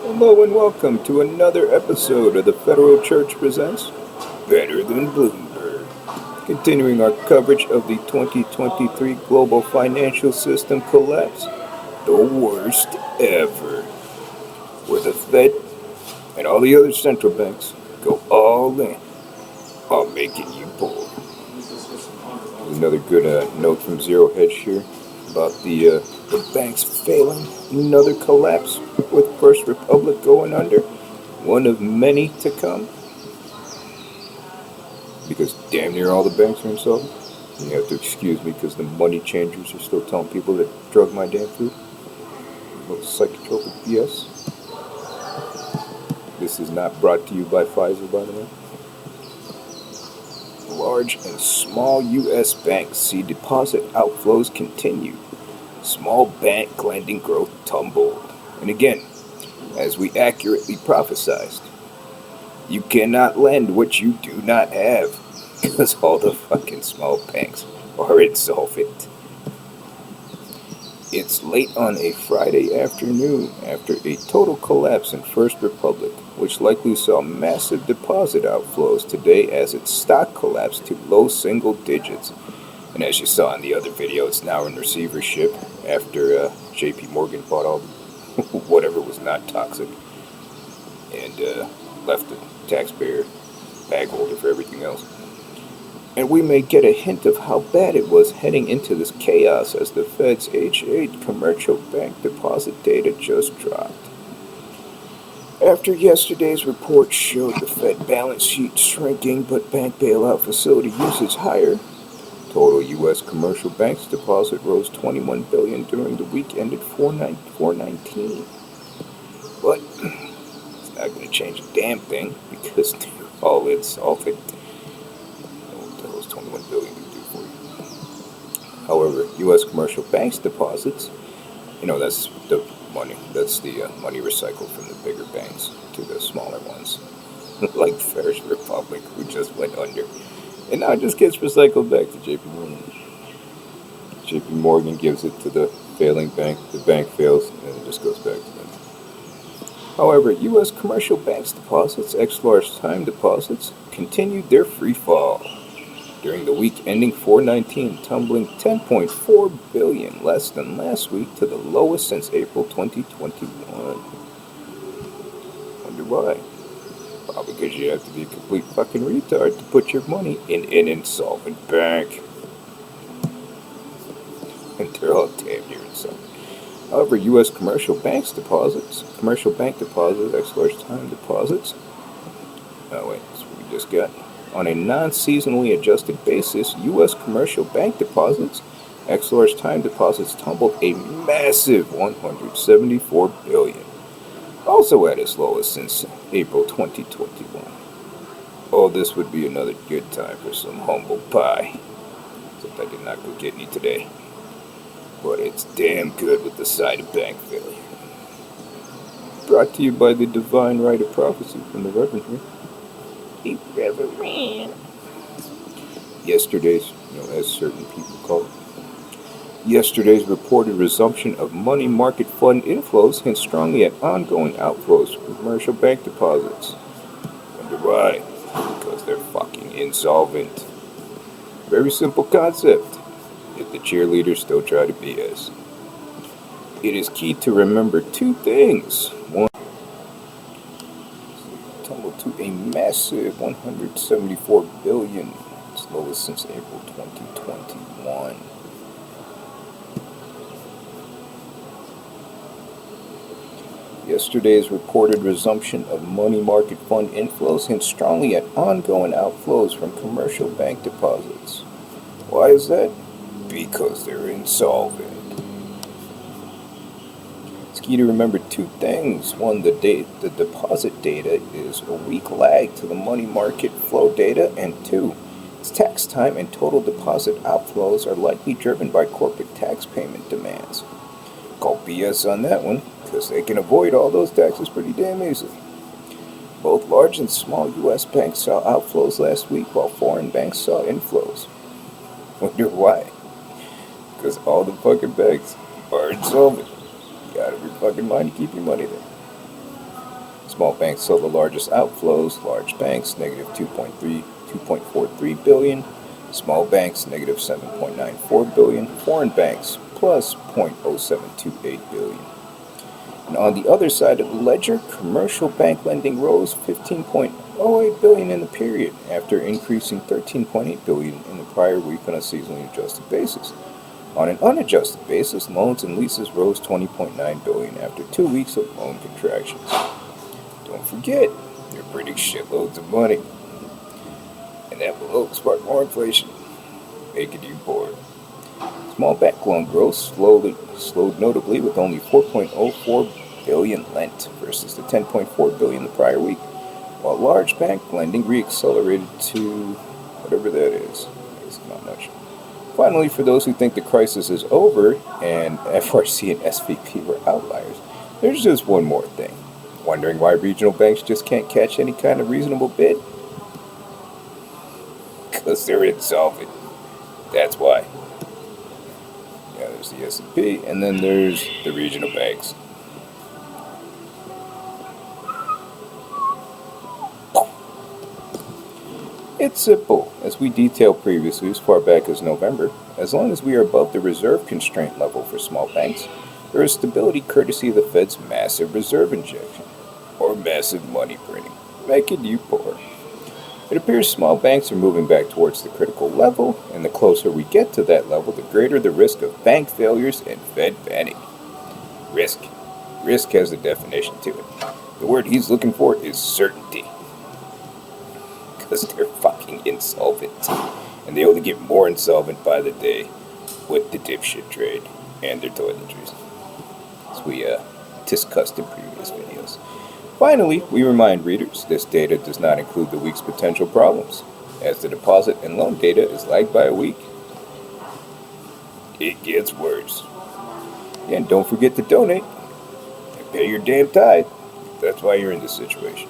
Hello and welcome to another episode of the Federal Church Presents Better Than Bloomberg. Continuing our coverage of the 2023 global financial system collapse, the worst ever, where the Fed and all the other central banks go all in on making you poor. Another good note from Zero Hedge here about the banks failing. Another collapse with First Republic going under. One of many to come. Because damn near all the banks are insolvent. You have to excuse me because the money changers are still telling people to drug my damn food. Little psychotropic BS. This is not brought to you by Pfizer, by the way. Large and small U.S. banks see deposit outflows continue. Small bank lending growth tumbled. And again, as we accurately prophesized, you cannot lend what you do not have because all the fucking small banks are insolvent. It's late on a Friday afternoon after a total collapse in First Republic, which likely saw massive deposit outflows today as its stock collapsed to low single digits. And as you saw in the other video, it's now in receivership after JP Morgan bought all whatever was not toxic and left the taxpayer bag holder for everything else. And we may get a hint of how bad it was heading into this chaos as the Fed's H8 commercial bank deposit data just dropped. After yesterday's report showed the Fed balance sheet shrinking but bank bailout facility usage higher, total U.S. commercial banks deposit rose $21 billion during the week ended 4/19. But it's not going to change a damn thing because they're all insolvent. $21 billion to do for you. However, U.S. commercial banks deposits, that's the money. That's the money recycled from the bigger banks to the smaller ones, like First Republic, who just went under, and now it just gets recycled back to JP Morgan. JP Morgan gives it to the failing bank. The bank fails, and it just goes back to them. However, U.S. commercial banks deposits, ex-large time deposits, continued their free fall during the week ending 4/19, tumbling $10.4 billion less than last week to the lowest since April 2021. Wonder why? Probably because you have to be a complete fucking retard to put your money in an insolvent bank. And they're all damn near insolvent. However, U.S. commercial bank deposits, ex-large time deposits. Oh wait, that's what we just got. On a non-seasonally adjusted basis, U.S. commercial bank deposits, ex-large time deposits tumbled a massive $174 billion, also at its lowest since April 2021. Oh, this would be another good time for some humble pie, except I did not go get any today. But it's damn good with the side of bank failure. Brought to you by the divine right of prophecy from the Reverend here. Reverend. Yesterday's, as certain people call it, yesterday's reported resumption of money market fund inflows hints strongly at ongoing outflows from commercial bank deposits. Wonder why? Because they're fucking insolvent. Very simple concept, yet the cheerleaders still try to BS. It is key to remember two things. One, tumbled to a massive $174 billion, its lowest since April 2021. Yesterday's reported resumption of money market fund inflows hints strongly at ongoing outflows from commercial bank deposits. Why is that? Because they're insolvent. It's key to remember two things. One, the deposit data is a weak lag to the money market flow data, and two, it's tax time and total deposit outflows are likely driven by corporate tax payment demands. Call BS on that one, because they can avoid all those taxes pretty damn easily. Both large and small U.S. banks saw outflows last week, while foreign banks saw inflows. Wonder why? Because all the fucking banks are insolvent. You got every fucking mind to keep your money there. Small banks saw the largest outflows. Large banks, negative 2.43 billion. Small banks, negative 7.94 billion. Foreign banks, plus 0.0728 billion. And on the other side of the ledger, commercial bank lending rose 15.08 billion in the period, after increasing 13.8 billion in the prior week on a seasonally adjusted basis. On an unadjusted basis, loans and leases rose 20.9 billion after 2 weeks of loan contractions. Don't forget, they're printing shitloads of money, and that will spark more inflation, making you poor. Small bank loan growth slowed notably, with only 4.04 billion lent versus the 10.4 billion the prior week, while large bank lending reaccelerated to whatever that is. It's not much. Finally, for those who think the crisis is over and FRC and SVP were outliers, there's just one more thing. Wondering why regional banks just can't catch any kind of reasonable bid? Because they're insolvent. That's why. Yeah, there's the S&P, and then there's the regional banks. It's simple. As we detailed previously, as far back as November, as long as we are above the reserve constraint level for small banks, there is stability courtesy of the Fed's massive reserve injection, or massive money printing, making you poor. It appears small banks are moving back towards the critical level, and the closer we get to that level, the greater the risk of bank failures and Fed panic. Risk. Risk has a definition to it. The word he's looking for is certainty. Because they're fucking insolvent. And they only get more insolvent by the day with the dipshit trade and their toiletries. As we discussed in previous videos. Finally, we remind readers this data does not include the week's potential problems, as the deposit and loan data is lagged by a week. It gets worse. And don't forget to donate and pay your damn tithe. That's why you're in this situation.